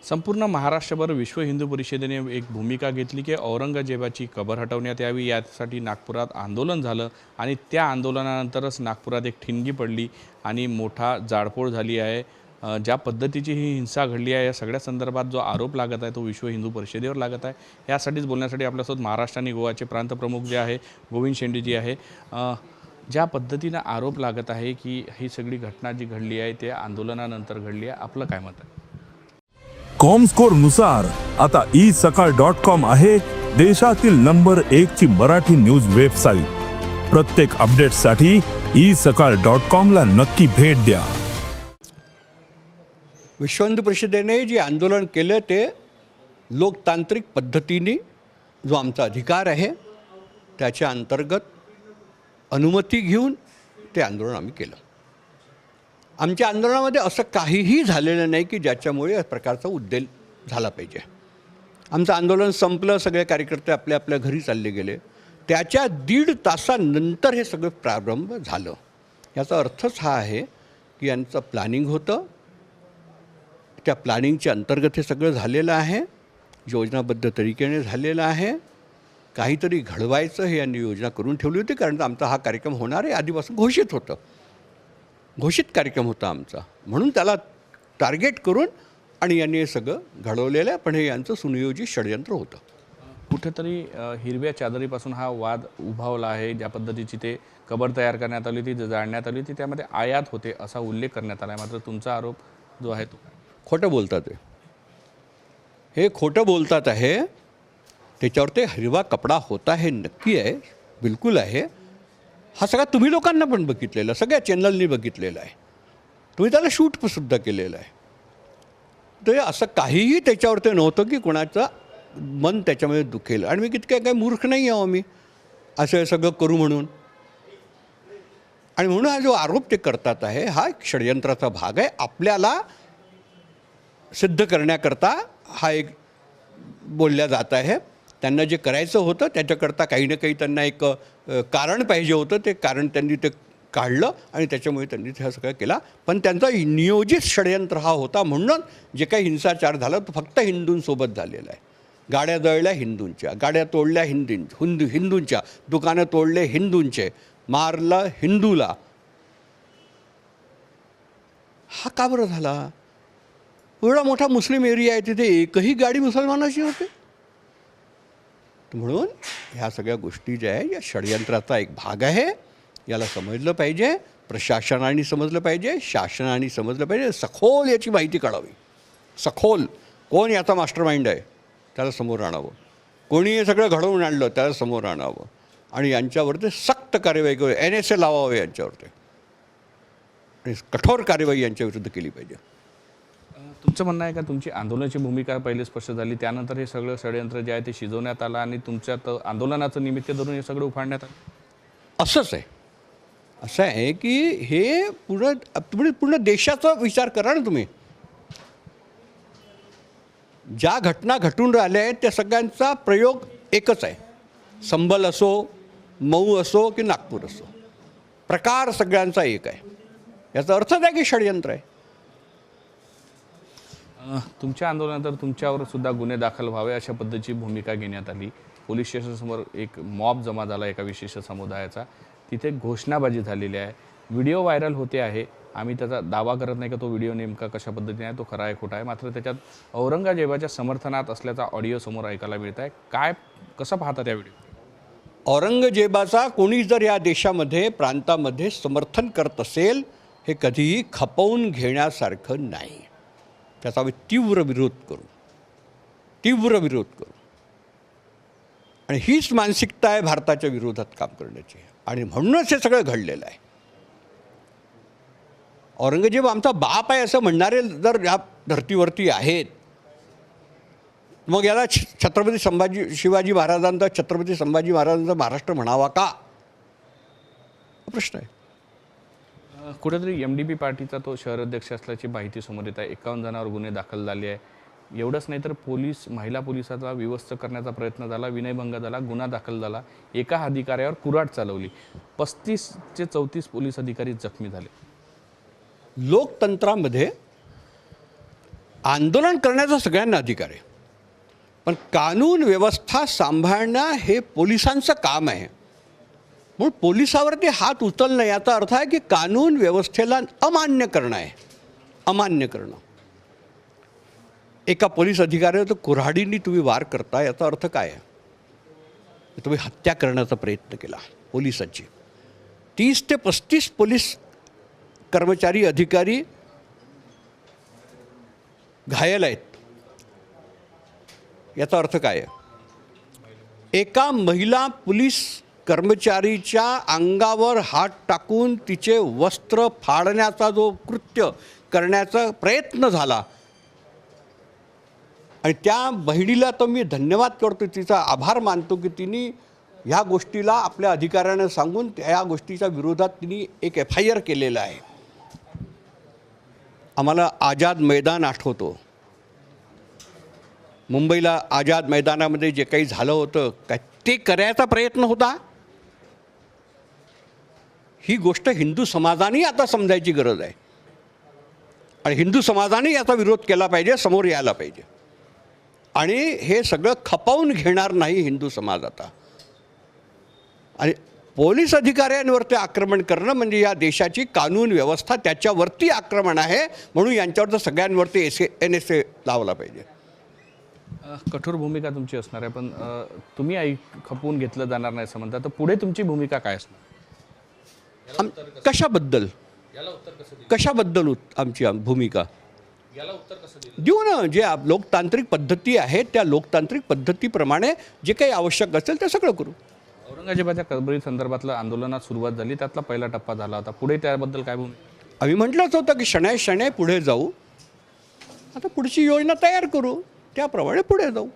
संपूर्ण महाराष्ट्रभर विश्व हिंदू परिषदेने एक भूमिका घेतली की औरंगजेबाची कबर हटवण्यात यावी, यासाठी नागपुरात आंदोलन झालं आणि त्या आंदोलनानंतरच नागपुरात एक ठिणगी पडली आणि मोठा जाळपोळ झाली आहे। ज्या पद्धतीची ही हिंसा घडली आहे या सगळ्या संदर्भात जो आरोप लागत आहे तो विश्व हिंदू परिषदेवर लागत आहे। यासाठीच बोलण्यासाठी आपल्यासोबत महाराष्ट्र आणि गोवाचे प्रांत प्रमुख जे आहे गोविंद शेंडेजी आहे। ज्या पद्धतीने आरोप लागत आहे की ही सगळी घटना जी घडली आहे ते आंदोलनानंतर घडली आहे, आपलं काय मत आहे? कॉमस्कोर नुसार आता isakal.com आहे देशातील नंबर 1 ची मराठी न्यूज वेबसाईट। प्रत्येक अपडेटसाठी isakal.com ला नक्की भेट द्या। विश्व हिंदू परिषदेने जे आंदोलन केलं ते लोकतांत्रिक पद्धतीने जो आमचा अधिकार आहे त्याच्या अंतर्गत अनुमती घेऊन ते आंदोलन आम्ही केलं। आमच्या आंदोलनामध्ये असं काहीही झालेलं नाही की ज्याच्यामुळे या प्रकारचा उद्रेक झाला पाहिजे। आमचं आंदोलन संपलं, सगळे कार्यकर्ते आपल्या आपल्या घरी चालले गेले। त्याच्या 1.5 तासानंतर हे सगळं प्रारंभ झालं। याचा अर्थच हा आहे की यांचं प्लॅनिंग होतं, त्या प्लॅनिंगच्या अंतर्गत हे सगळं झालेलं आहे, योजनाबद्ध तरीकेने झालेलं आहे। काहीतरी घडवायचं हे यांनी योजना करून ठेवली होती, कारण आमचा हा कार्यक्रम होणार आहे आधीपासून घोषित कार्यक्रम होता आमचा, म्हणून त्याला टार्गेट करून आणि यांनी हे सगळं घडवलेलं आहे। पण हे यांचं सुनियोजित षडयंत्र होतं। कुठेतरी हिरव्या चादरीपासून हा वाद उभावला आहे। ज्या पद्धतीची ते कबर तयार करण्यात आली होती, जाळण्यात आली होती, त्यामध्ये आयात होते असा उल्लेख करण्यात आला आहे। मात्र तुमचा आरोप जो आहे तो खोटं बोलतात हे खोटं बोलतात आहे। त्याच्यावर ते हिरवा कपडा होता हे नक्की आहे, बिलकुल आहे। हा सगळा तुम्ही लोकांना पण बघितलेला, सगळ्या चॅनलनी बघितलेला आहे, तुम्ही त्याला शूटसुद्धा केलेलं आहे। तर असं काहीही त्याच्यावर ते नव्हतं की कोणाचं मन त्याच्यामध्ये दुखेल। आणि मी किती काय मूर्ख नाही आहो मी असं सगळं करू म्हणून। आणि म्हणून हा जो आरोप ते करतात आहे हा एक षडयंत्राचा भाग आहे। आपल्याला सिद्ध करण्याकरता हा एक बोलल्या जात आहे। त्यांना जे करायचं होतं त्याच्याकरता काही ना काही त्यांना एक कारण पाहिजे होतं, ते कारण त्यांनी ते काढलं आणि त्याच्यामुळे त्यांनी ते सगळं केला। पण त्यांचा नियोजित षडयंत्र हा होता, म्हणून जे काही हिंसाचार झाला तो फक्त हिंदूंसोबत झालेला आहे। गाड्या जळल्या हिंदूंच्या, गाड्या तोडल्या हिंदूंच्या, दुकानं तोडले हिंदूंचे, मारलं हिंदूला। हा का बरं झाला? एवढा मोठा मुस्लिम एरिया आहे, तिथे एकही गाडी मुसलमानाची होते। म्हणून ह्या सगळ्या गोष्टी ज्या आहे या षडयंत्राचा एक भाग आहे। याला समजलं पाहिजे, प्रशासनाने समजलं पाहिजे, शासनाने समजलं पाहिजे। सखोल याची माहिती काढावी। सखोल कोण याचा मास्टर माइंड आहे त्याला समोर आणावं, कोणी हे सगळं घडवून आणलं त्याला समोर आणावं आणि यांच्यावरती सक्त कार्यवाही करू, NSA लावावं यांच्यावरती आणि कठोर कार्यवाही यांच्याविरुद्ध केली पाहिजे। तुमचं म्हणणं आहे का तुमची आंदोलनाची भूमिका पहिले स्पष्ट झाली, त्यानंतर हे सगळं षडयंत्र जे आहे ते शिजवण्यात आलं आणि तुमच्यात आंदोलनाचं निमित्त धरून हे सगळं उफाडण्यात आलं? असंच आहे। असं आहे की हे पूर्ण देशाचा विचार करा ना तुम्ही। ज्या घटना घटून राहिल्या आहेत त्या सगळ्यांचा प्रयोग एकच आहे। संबल असो, मऊ असो की नागपूर असो, प्रकार सगळ्यांचा एक आहे। याचा अर्थच आहे की षडयंत्र आहे। तुमच्या आंदोलनानंतर तुमच्यावर सुद्धा गुन्हे दाखल व्हावे अशा पद्धतीची भूमिका घेण्यात आली। पोलीस स्टेशनसमोर एक मॉब जमा झाला एका विशिष्ट समुदायाचा, तिथे घोषणाबाजी झालेली आहे, व्हिडिओ व्हायरल होते आहे। आम्ही त्याचा दावा करत नाही का तो व्हिडिओ नेमका कशा पद्धतीने आहे, तो खरा आहे खोटा आहे, मात्र त्याच्यात औरंगजेबाच्या समर्थनात असल्याचा ऑडिओ समोर ऐकायला मिळत आहे। काय कसं पाहता त्या व्हिडिओ? औरंगजेबाचा कोणी जर या देशामध्ये प्रांतामध्ये समर्थन करत असेल हे कधीही खपवून घेण्यासारखं नाही। त्याचा आम्ही तीव्र विरोध करू आणि हीच मानसिकता आहे भारताच्या विरोधात काम करण्याची आणि म्हणूनच हे सगळं घडलेलं आहे। औरंगजेब आमचा बाप आहे असं म्हणणारे जर या धर्तीवरती आहेत, मग याला शिवाजी महाराजांचा महाराष्ट्र म्हणावा का? प्रश्न आहे। कुठेतरी MDP पार्टीचा तो शहर अध्यक्ष असल्याची माहिती समोर येत आहे। 51 जणांवर गुन्हे दाखल झाले आहे। एवढंच नाही तर महिला पोलिसाचा विवस्त करण्याचा प्रयत्न झाला, विनयभंग झाला, गुन्हा दाखल झाला, एका अधिकाऱ्यावर कुऱ्हाड चालवली, 35 ते 34 पोलीस अधिकारी जखमी झाले। लोकतंत्रामध्ये आंदोलन करण्याचा सगळ्यांना अधिकार आहे, पण कानून व्यवस्था सांभाळणं हे पोलिसांचं काम आहे. म्हणून पोलिसावरती हात उचलणं याचा अर्थ आहे की कानून व्यवस्थेला अमान्य करणं आहे. अमान्य करणं. एका पोलीस अधिकाऱ्यावर कुऱ्हाडीने तुम्ही वार करता याचा अर्थ काय आहे? तुम्ही हत्या करण्याचा प्रयत्न केला पोलिसाची. 30 ते 35 पोलीस कर्मचारी अधिकारी घायल आहेत. याचा अर्थ काय आहे? एका महिला पोलीस कर्मचारीच्या अंगावर हात टाकून तिचे वस्त्र फाडण्याचा जो कृत्य करण्याचा प्रयत्न झाला, आणि त्या बहिणीला तर मी धन्यवाद करतो, तिचा आभार मानतो की तिने ह्या गोष्टीला आपल्या अधिकाऱ्यांना सांगून त्या गोष्टीच्या विरोधात तिने एक FIR केलेला आहे. आम्हाला आझाद मैदान आठवतो. मुंबईला आझाद मैदानामध्ये जे काही झालं होतं काय ते करायचा प्रयत्न होता. ही गोष्ट हिंदू समाजाने आता समजायची गरज आहे आणि हिंदू समाजाने याचा विरोध केला पाहिजे, समोर यायला पाहिजे. आणि हे सगळं खपावून घेणार नाही हिंदू समाज आता. आणि पोलीस अधिकाऱ्यांवरती आक्रमण करणं म्हणजे या देशाची कानून व्यवस्था त्याच्यावरती आक्रमण आहे. म्हणून यांच्यावर सगळ्यांवरती NSA लावला पाहिजे. कठोर भूमिका तुमची असणार आहे, पण तुम्ही खपवून घेतलं जाणार नाही असं म्हणता, तर पुढे तुमची भूमिका काय असणार? कशाबद्दल आमची भूमिका देऊ ना. जे लोकतांत्रिक पद्धती आहेत त्या लोकतांत्रिक पद्धतीप्रमाणे जे काही आवश्यक असेल ते सगळं करू. औरंगजेबाच्या कबरी संदर्भातलं आंदोलनात सुरुवात झाली, त्यातला पहिला टप्पा झाला होता. पुढे त्याबद्दल काय भूमिका? आम्ही म्हटलंच होतं की शणाय पुढे जाऊ. आता पुढची योजना तयार करू, त्याप्रमाणे पुढे जाऊ.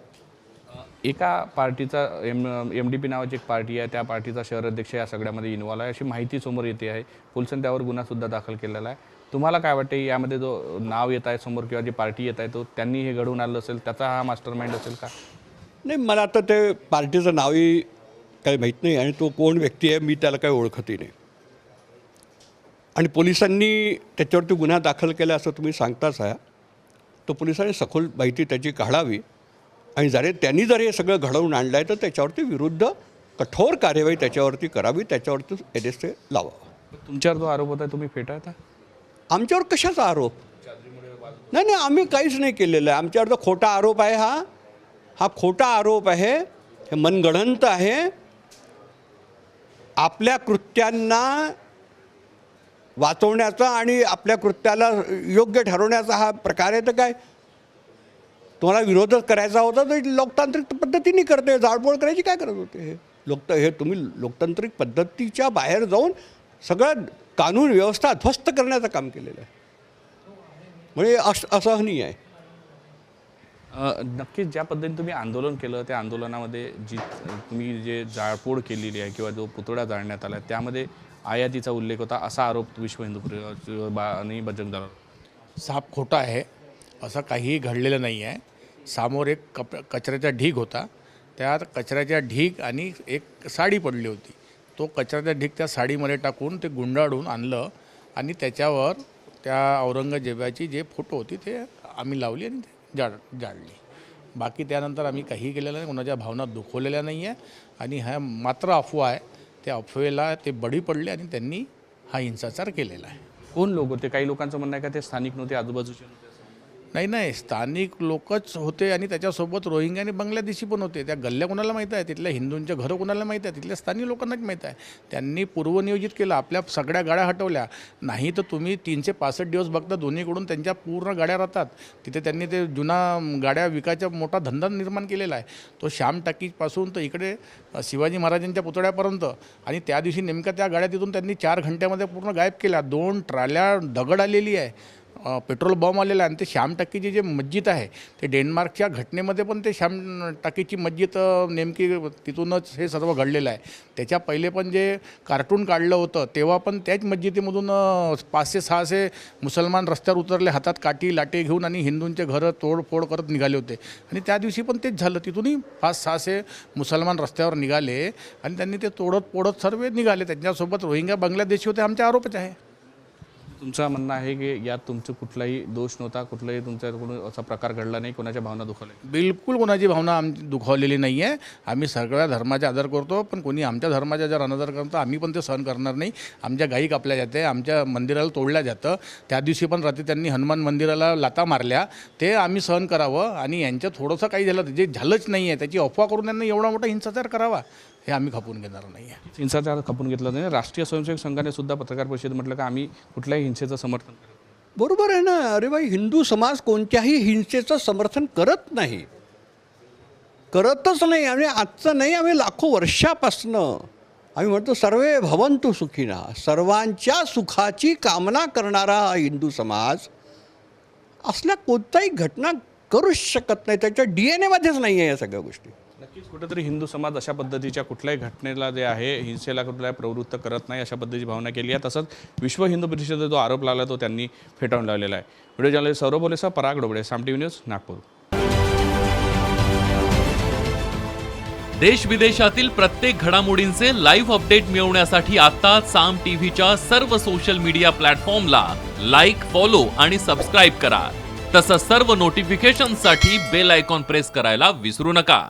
एका पार्टीचा MDP नावाची एक पार्टी आहे, त्या पार्टीचा शहर अध्यक्ष या सगळ्यामध्ये इन्व्हॉल्व आहे अशी माहिती समोर येते आहे. पोलिसांनी त्यावर गुन्हासुद्धा दाखल केलेला आहे. तुम्हाला काय वाटते, यामध्ये जो नाव येत आहे समोर किंवा जी पार्टी येत आहे तो त्यांनी हे घडवून आणलं असेल, त्याचा हा मास्टर माइंड असेल का? नाही, मला आता ते पार्टीचं नावही काही माहीत नाही आणि तो कोण व्यक्ती आहे मी त्याला काही ओळखतही नाही. आणि पोलिसांनी त्याच्यावरती गुन्हा दाखल केला असं तुम्ही सांगताच आहे. तो पोलिसांनी सखोल माहिती त्याची काढावी आणि त्यांनी जर हे सगळं घडवून आणलं आहे तर त्याच्यावरती विरुद्ध कठोर कार्यवाही त्याच्यावरती करावी, त्याच्यावरती NSA लावावा. तुमच्यावर जो आरोप होता तुम्ही फेटाळता? आमच्यावर कशाचा आरोप? नाही, आम्ही काहीच नाही केलेलं आहे. आमच्यावर जो खोटा आरोप आहे हा खोटा आरोप आहे, हे मनगढंत आहे. आपल्या कृत्यांना वाचवण्याचा आणि आपल्या कृत्याला योग्य ठरवण्याचा हा प्रकार आहे. तर काय तुम्हाला विरोधच करायचा होता तर लोकतांत्रिक पद्धतीने करते, जाळपोळ करायची काय करत होते? हे तुम्ही लोकतांत्रिक पद्धतीच्या बाहेर जाऊन सगळं कानून व्यवस्था ध्वस्त करण्याचं काम केलेलं आहे. म्हणजे असहनीय आहे. नक्कीच ज्या पद्धतीने तुम्ही आंदोलन केलं त्या आंदोलनामध्ये तुम्ही जे जाळपोळ केलेली आहे किंवा जो पुतळा जाळण्यात आला त्यामध्ये आयातीचा उल्लेख होता असा आरोप विश्व हिंदू आणि बजरंग दल. साप खोटा आहे, असं काहीही घडलेलं नाही आहे. समोर एक कचऱ्याचा ढीग होता, त्या कचऱ्याच्या ढीग आणि एक साडी पडली होती. तो कचऱ्याचा ढीग त्या साडीमध्ये टाकून ते गुंडाळून आणलं आणि त्याच्यावर त्या औरंगजेबाची जे फोटो होती ते आम्ही लावली आणि ते जाळली. बाकी त्यानंतर आम्ही काही केलेलं नाही, कोणाच्या भावना दुखवलेल्या नाही आहे. आणि हा मात्र अफवा आहे, त्या अफवेला ते बळी पडले आणि त्यांनी हा हिंसाचार केलेला आहे. कोण लोक होते? काही लोकांचं म्हणणं आहे का ते स्थानिक नव्हते, आजूबाजूचे नव्हते? नाही, स्थानिक लोकच होते आणि त्याच्यासोबत रोहिंग्या आणि बांगलादेशी पण होते. त्या गल्ल्या कोणाला माहीत आहे, तिथल्या हिंदूंच्या घरं कोणाला माहीत आहे, तिथल्या स्थानिक लोकांनाच माहीत आहे. त्यांनी पूर्वनियोजित केलं, आपल्या सगळ्या गाड्या हटवल्या. नाही तर तुम्ही 365 दिवस बघता दोन्हीकडून त्यांच्या पूर्ण गाड्या राहतात. तिथे त्यांनी ते जुना गाड्या विकायचा मोठा धंदा निर्माण केलेला आहे. तो श्याम टाकीजपासून तर इकडे शिवाजी महाराजांच्या पुतळ्यापर्यंत. आणि त्या दिवशी नेमक्या त्या गाड्या तिथून त्यांनी 4 घंट्यामध्ये पूर्ण गायब केल्या. 2 ट्राल्या दगड आलेली आहे, पेट्रोल बॉम्ब आलेला आहे. आणि ते श्याम टाकीची जे मस्जिद आहे ते डेन्मार्कच्या घटनेमध्ये पण ते श्याम टाकीची मस्जिद नेमकी तिथूनच हे सर्व घडलेलं आहे. त्याच्या पहिले पण जे कार्टून काढलं होतं तेव्हा पण त्याच मस्जिदीमधून 500-600 मुसलमान रस्त्यावर उतरले, हातात काठी लाटे घेऊन आणि हिंदूंचे घरं तोडफोड करत निघाले होते. आणि त्या दिवशी पण तेच झालं, तिथूनही 500-600 मुसलमान रस्त्यावर निघाले आणि त्यांनी ते तोडत फोडत सर्व निघाले. त्यांच्यासोबत रोहिंग्या बांगलादेशी होते, आमचा आरोपच आहे. तुमचं म्हणणं आहे की यात तुमचं कुठलाही दोष नव्हता, कुठलाही तुमच्याकडून असा प्रकार घडला नाही, कोणाच्या भावना दुखावल्या? बिलकुल कोणाची भावना दुखावलेली नाही आहे. आम्ही सगळ्या धर्माचा आदर करतो, पण कोणी आमच्या धर्माचा जर अनादर करतो आम्ही पण ते सहन करणार नाही. आमच्या गायी कापल्या जाते, आमच्या मंदिराला तोडल्या जातं. त्या दिवशी पण रात्री त्यांनी हनुमान मंदिराला लाथा मारल्या, ते आम्ही सहन करावं. आणि यांचं थोडंसं काही झालं, जे झालंच नाही आहे त्याची अफवा करून त्यांना एवढा मोठा हिंसाचार करावा, हे आम्ही खपून घेणार नाही आहे. हिंसाचार खपून घेतला नाही. राष्ट्रीय स्वयंसेवक संघाने सुद्धा पत्रकार परिषदेत म्हटलं की आम्ही कुठल्याही हिंसेचं समर्थन करत नाही. बरोबर आहे ना. अरे बाई, हिंदू समाज कोणत्याही हिंसेचं समर्थन करत नाही, करतच नाही. आणि आजचं नाही, आम्ही लाखो वर्षापासनं आम्ही म्हणतो सर्वे भवन्तु सुखिना, सर्वांच्या सुखाची कामना करणारा हा हिंदू समाज असल्या कोणताही घटना करूच शकत नाही. त्याच्या DNA मध्येच नाही आहे या सगळ्या गोष्टी. नक्कीच कुठेतरी हिंदू समाज अशा पद्धतीच्या कुठल्याही घटनेला जे आहे हिंसेला कुठल्याही प्रवृत्त करत नाही अशा पद्धतीची भावना केली आहे. तसंच विश्व हिंदू परिषदेचा जो आरोप लावला तो त्यांनी फेटाळून लावलेला आहे. व्हिडिओ जर्नलिस्ट सौरभ बोलेसह पराग डोबळे, साम टीव्ही न्यूज, नागपूर. देश विदेशातील प्रत्येक घडामोडींचे लाईव्ह अपडेट मिळवण्यासाठी आता साम टीव्हीच्या सर्व सोशल मीडिया प्लॅटफॉर्मला लाईक, फॉलो आणि सबस्क्राईब करा. तसंच सर्व नोटिफिकेशनसाठी बेल आयकॉन प्रेस करायला विसरू नका.